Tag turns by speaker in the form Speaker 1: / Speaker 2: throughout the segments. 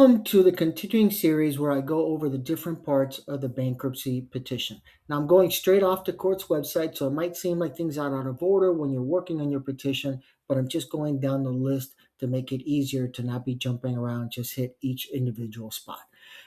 Speaker 1: Welcome to the continuing series where I go over the different parts of the bankruptcy petition. Now, I'm going straight off the court's website, so it might seem like things are out of order when you're working on your petition, but I'm just going down the list to make it easier to not be jumping around, just hit each individual spot.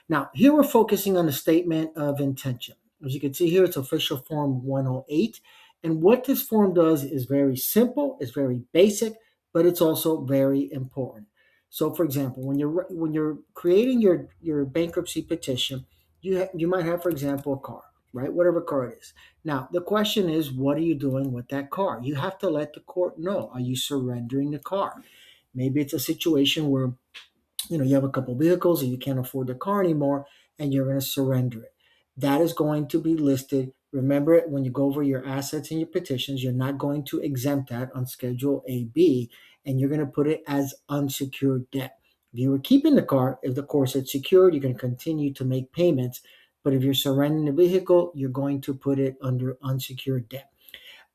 Speaker 1: Now, here we're focusing on the statement of intention. As you can see here, it's official form 108. And what this form does is very simple, it's very basic, but it's also very important. So, for example, when you're creating your bankruptcy petition, you might have, for example, a car, right? Whatever car it is. Now, the question is, what are you doing with that car? You have to let the court know. Are you surrendering the car? Maybe it's a situation where you have a couple vehicles and you can't afford the car anymore, and you're going to surrender it. That is going to be listed. Remember it when you go over your assets and your petitions, you're not going to exempt that on Schedule AB, and you're going to put it as unsecured debt. If you were keeping the car, if the course is secured, you're going to continue to make payments. But if you're surrendering the vehicle, you're going to put it under unsecured debt.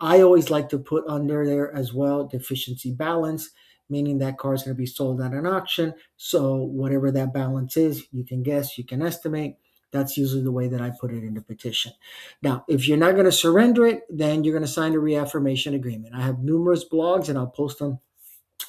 Speaker 1: I always like to put under there as well deficiency balance, meaning that car is going to be sold at an auction. So whatever that balance is, you can guess, you can estimate. That's usually the way that I put it in the petition. Now, if you're not going to surrender it, then you're going to sign a reaffirmation agreement. I have numerous blogs and I'll post them.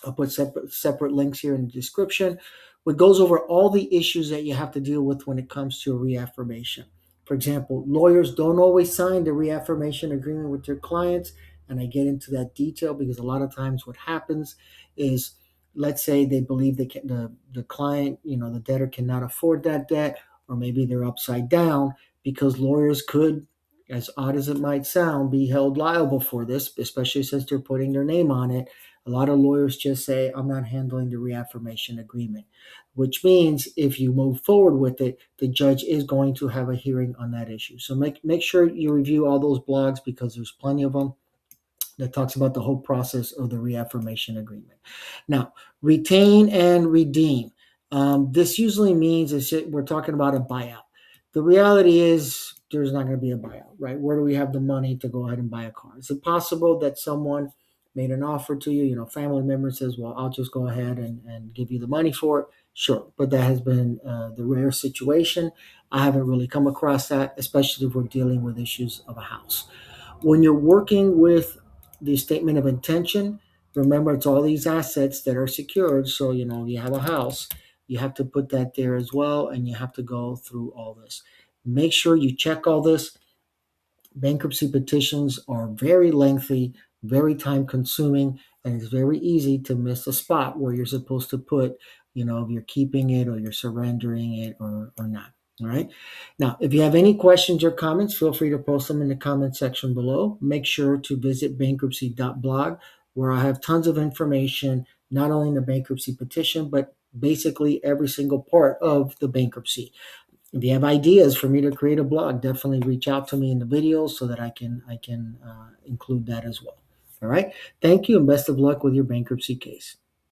Speaker 1: I'll put separate links here in the description, which goes over all the issues that you have to deal with when it comes to a reaffirmation. For example, lawyers don't always sign the reaffirmation agreement with their clients, and I get into that detail because a lot of times what happens is, let's say they believe the client, the debtor cannot afford that debt, or maybe they're upside down because lawyers could, as odd as it might sound, be held liable for this, especially since they're putting their name on it. A lot of lawyers just say, I'm not handling the reaffirmation agreement, which means if you move forward with it, the judge is going to have a hearing on that issue. So make sure you review all those blogs because there's plenty of them that talks about the whole process of the reaffirmation agreement. Now, retain and redeem. This usually means we're talking about a buyout. The reality is there's not going to be a buyout, right? Where do we have the money to go ahead and buy a car? Is it possible that someone made an offer to you, family member says, well, I'll just go ahead and give you the money for it? Sure, but that has been the rare situation. I haven't really come across that, especially if we're dealing with issues of a house. When you're working with the statement of intention, remember it's all these assets that are secured. So, you have a house, you have to put that there as well, and you have to go through all this. Make sure you check all this. Bankruptcy petitions are very lengthy, very time consuming, and it's very easy to miss a spot where you're supposed to put, if you're keeping it or you're surrendering it or not. All right. Now, if you have any questions or comments, feel free to post them in the comment section below. Make sure to visit bankruptcy.blog, where I have tons of information, not only in the bankruptcy petition, but basically every single part of the bankruptcy. If you have ideas for me to create a blog, definitely reach out to me in the videos so that I can include that as well. All right. Thank you and best of luck with your bankruptcy case.